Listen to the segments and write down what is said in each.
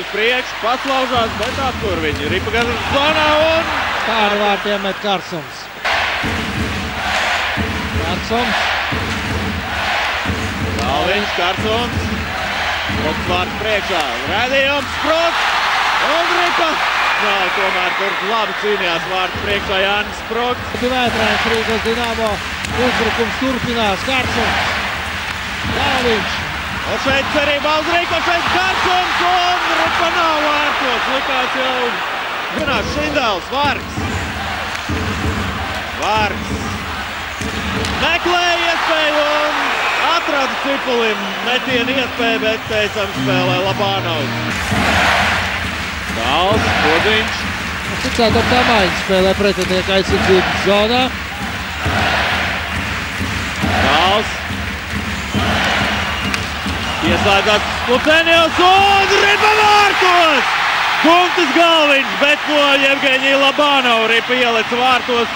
uz priekšu, paslaužās, bet atkur viņi. Ripa gan zonā un... Pāri vārtiem met Karsums. Karsums. Galviņš, Karsums. Sproks vārds priekšā. Redzījums, Sproks un Ripa. Nav, tomēr tur labi cīnījās vārds priekšā Jānis Sproks. Vētrēns Rīgas Dinamo. Uzbrukums turpinās. Karsums. Galviņš. Un šeit cerībā uz Riku, šeit Karsums un Ripa nav vārtos. Likās jau vienās Šindels, Vargs. Vargs. Meklēja iespēju un atrada Cipulim. Metienu iespēju, bet teicam spēlē Labānovs. Tāls, Podziņš. Ticēt ar Tamāņu spēlē pretinieka aizsardzības zonā. Tāls. Ieslēdzās Lucenijos un Ripa vārtos! Guntis Galviņš, bet no Jevgeņija Labānova Ripa ielica vārtos.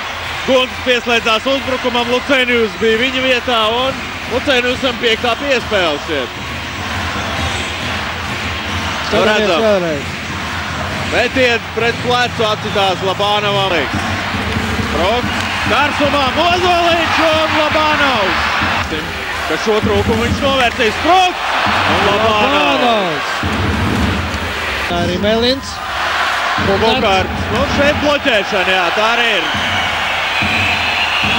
Guntis pieslēdzās uzbrukumam, Lucenijus bija viņa vietā un Lucenijusam 5. piespēle šķiet. Redzam. Metiens pret plecu atcitās Labānovam. Sproks, Karsumam, Ozoliņš un Labānovs. Ka šo trūkumu viņš novērtīs. Sproks un Labānovs. Arī Melins. Bukārts. Nu, šeit bloķēšana, jā, tā arī ir.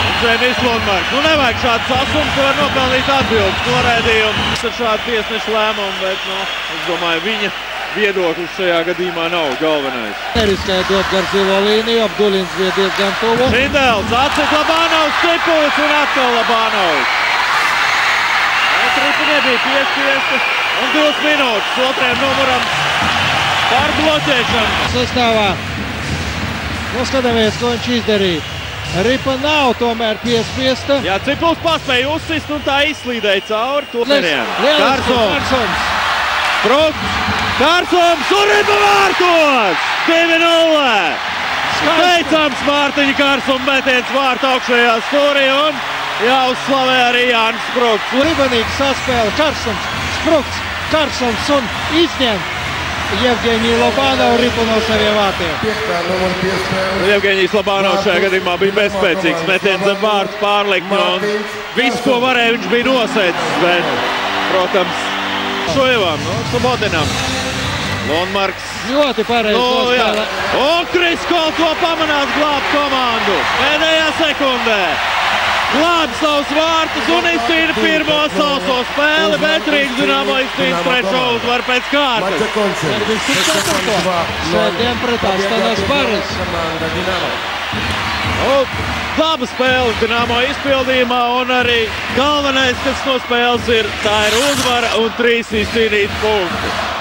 Un Dženijs Lundmarks. Nu, nevajag šāds sasums, ka var nopelnīt atbildes noraidījumu. Tas ir šādi tiesnešu lēmumu, bet, nu, es domāju, viņa viedoklis šajā gadījumā nav galvenais. Neriskēja dot gar zilo līniju, Abduļins bija diezgan tuvu. Šindels, atcīt Labānovs, Cipulis un atkal Labānovs. Ripa nebija piespiesta un 2 minūtes otrajam numuram par bloķēšanu. Sastāvā. Noskatāmies, ko viņš izdarīja. Ripa nav tomēr piespiesta. Jā, Cipuls paspēja uzsist un tā izslīdēja cauri turpiniem. Karsums. Sproks, Karsums un Ripa vārtos! 2-0! Sveicams Mārtiņa Karsuma metiens vārta augšējā stūrī un jāuzslavē arī Jānis Sproks. Ribanīgs saspēle. Karsums, Sproks, Karsums un izņem Jevgeņiju Labānovu Ripu no saviem vārtiem. Jevgeņijs Labānovs šajā gadījumā bija bezspēcīgs. Metiens zem vārtu pārlikt un visu, ko varēja, viņš bija nosēdis. Bet, protams, Šojevam, Subodinam. Lundmarks. Ļoti pareizi nospēlē. Un Krisko to pamanās glābt komandu. Pēdējā sekundē. Glāb savus vārtus un izcīna pirmo sauso spēli, bet Rīgas Dinamo izcīna trešo uzvaru pēc kārtas. Svētdien pret Astanas Baras. Laba spēle Dinamo izpildījumā un arī galvenais, kas no spēles ir, tā ir uzvara un 3 izcīnīti punkti.